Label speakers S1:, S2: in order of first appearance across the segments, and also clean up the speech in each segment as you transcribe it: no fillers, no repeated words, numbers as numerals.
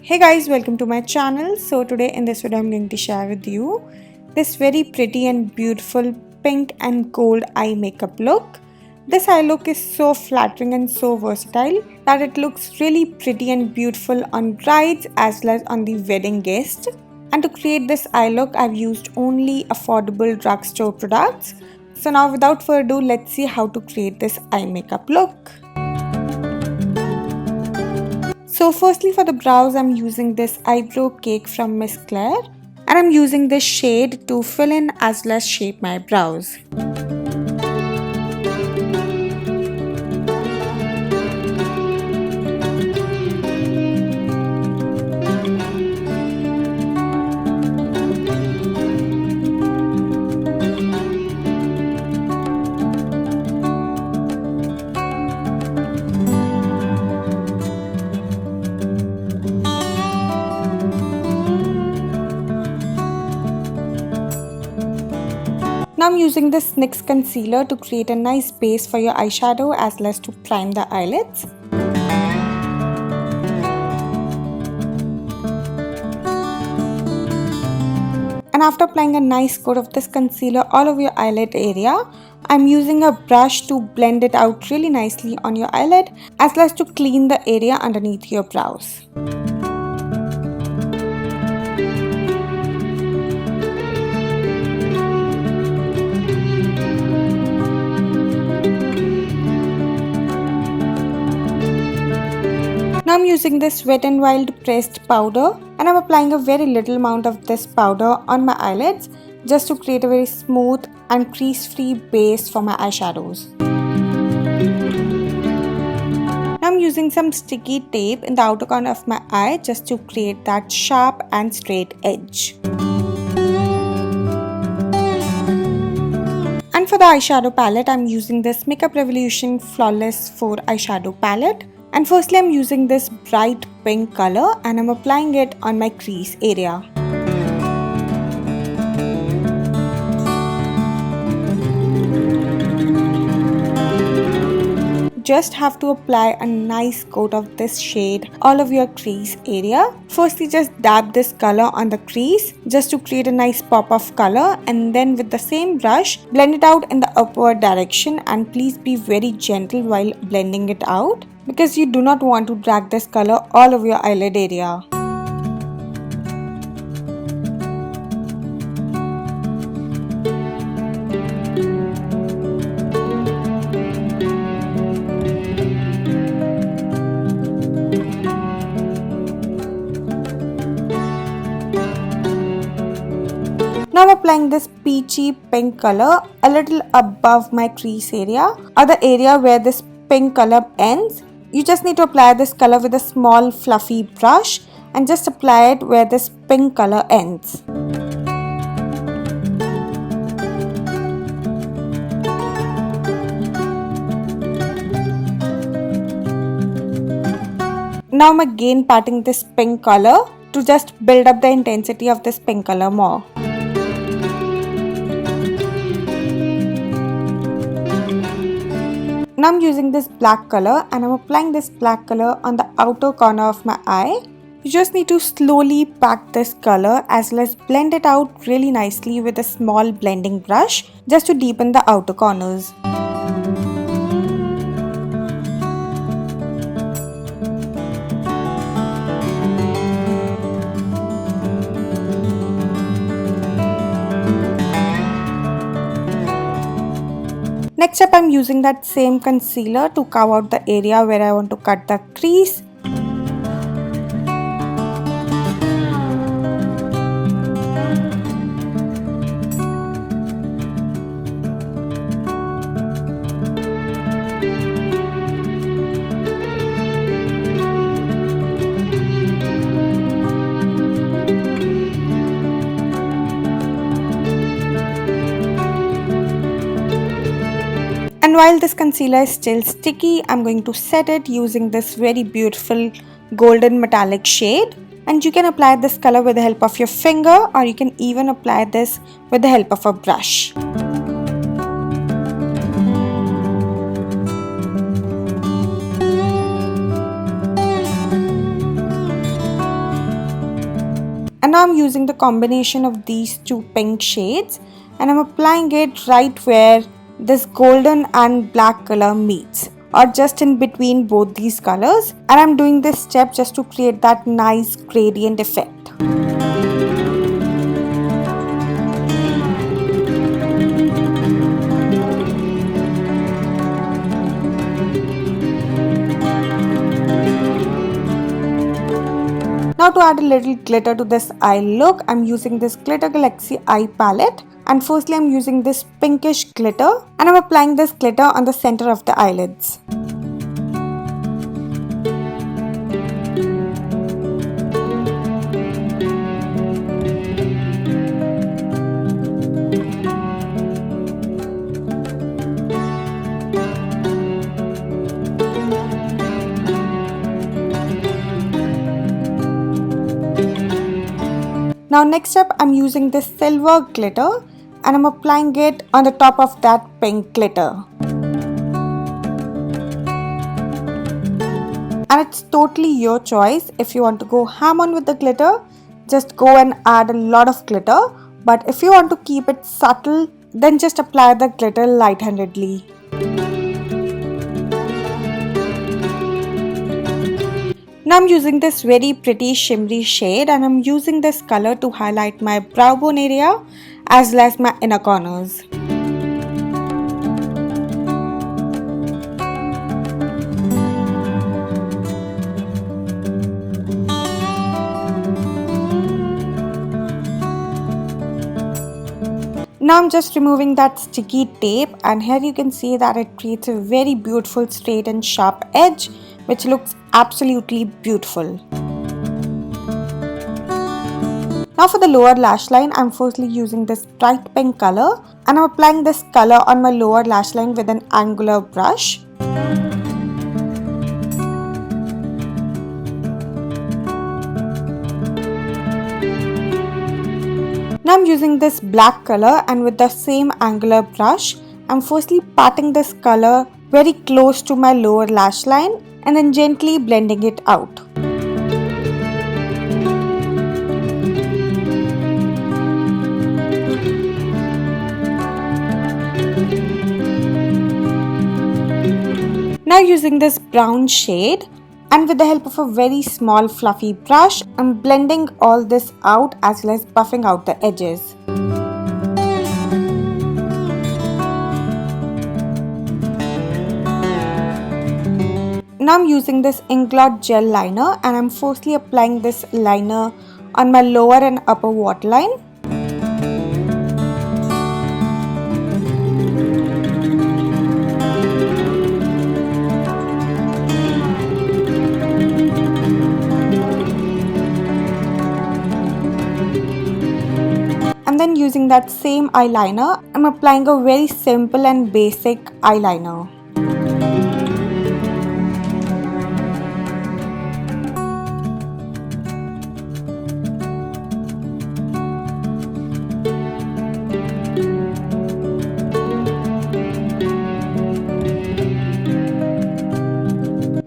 S1: Hey guys, welcome to my channel. So today in this video I'm going to share with you this very pretty and beautiful pink and gold eye makeup look. This eye look is so flattering and so versatile that it looks really pretty and beautiful on brides as well as on the wedding guest. And to create this eye look I've used only affordable drugstore products. So now without further ado, let's see how to create this eye makeup look. So firstly for the brows I'm using this eyebrow cake from Miss Claire and I'm using this shade to fill in as well as shape my brows. Now I'm using this NYX concealer to create a nice base for your eyeshadow as well as to prime the eyelids. And after applying a nice coat of this concealer all over your eyelid area, I'm using a brush to blend it out really nicely on your eyelid as well as to clean the area underneath your brows. Now I'm using this Wet n Wild pressed powder and I'm applying a very little amount of this powder on my eyelids just to create a very smooth and crease free base for my eyeshadows. Now I'm using some sticky tape in the outer corner of my eye just to create that sharp and straight edge. And for the eyeshadow palette I'm using this Makeup Revolution Flawless 4 eyeshadow palette. And firstly I'm using this bright pink color and I'm applying it on my crease area. Just have to apply a nice coat of this shade all over your crease area. Firstly just dab this color on the crease just to create a nice pop of color, and then with the same brush blend it out in the upward direction, and please be very gentle while blending it out because you do not want to drag this color all over your eyelid area. Now I'm applying this peachy pink color a little above my crease area or the area where this pink color ends. You just need to apply this color with a small fluffy brush and just apply it where this pink color ends. Now I'm again patting this pink color to just build up the intensity of this pink color more. Now I'm using this black color and I'm applying this black color on the outer corner of my eye. You just need to slowly pack this color as well as blend it out really nicely with a small blending brush just to deepen the outer corners. Next up I'm using that same concealer to carve out the area where I want to cut the crease. And while this concealer is still sticky, I'm going to set it using this very beautiful golden metallic shade. And you can apply this color with the help of your finger, or you can even apply this with the help of a brush. And now I'm using the combination of these two pink shades and I'm applying it right where this golden and black color meets, or just in between both these colors, and I'm doing this step just to create that nice gradient effect. Now to add a little glitter to this eye look, I'm using this Glitter Galaxy eye palette, and firstly I'm using this pinkish glitter and I'm applying this glitter on the center of the eyelids. Now next up I'm using this silver glitter and I'm applying it on the top of that pink glitter. And it's totally your choice. If you want to go ham on with the glitter, just go and add a lot of glitter. But if you want to keep it subtle, then just apply the glitter light-handedly. Now I'm using this very pretty shimmery shade and I'm using this color to highlight my brow bone area as well as my inner corners. Now I'm just removing that sticky tape, and here you can see that it creates a very beautiful straight and sharp edge which looks absolutely beautiful. Now for the lower lash line, I'm firstly using this bright pink color and I'm applying this color on my lower lash line with an angular brush. Now I'm using this black color and with the same angular brush, I'm firstly patting this color very close to my lower lash line and then gently blending it out. Now using this brown shade and with the help of a very small fluffy brush, I'm blending all this out as well as buffing out the edges. Now I'm using this Inglot gel liner and I'm firstly applying this liner on my lower and upper waterline. And then using that same eyeliner, I'm applying a very simple and basic eyeliner.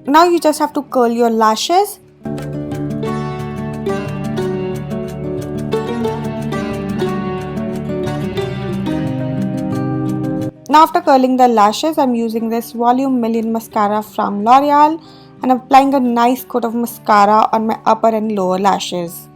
S1: Now you just have to curl your lashes. Now after curling the lashes, I'm using this Volume Million Mascara from L'Oreal and applying a nice coat of mascara on my upper and lower lashes.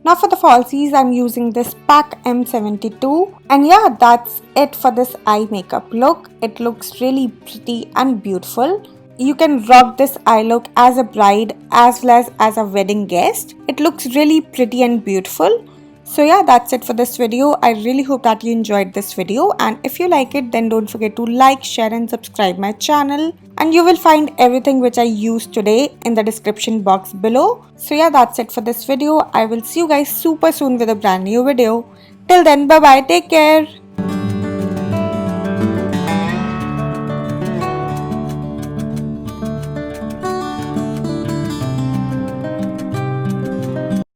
S1: Now for the falsies, I'm using this PAC M72, and yeah, that's it for this eye makeup look. It looks really pretty and beautiful. You can rock this eye look as a bride as well as a wedding guest. It looks really pretty and beautiful. So yeah, that's it for this video. I really hope that you enjoyed this video, and if you like it, then don't forget to like, share and subscribe my channel, and you will find everything which I used today in the description box below. So yeah, that's it for this video. I will see you guys super soon with a brand new video. Till then, bye bye, take care.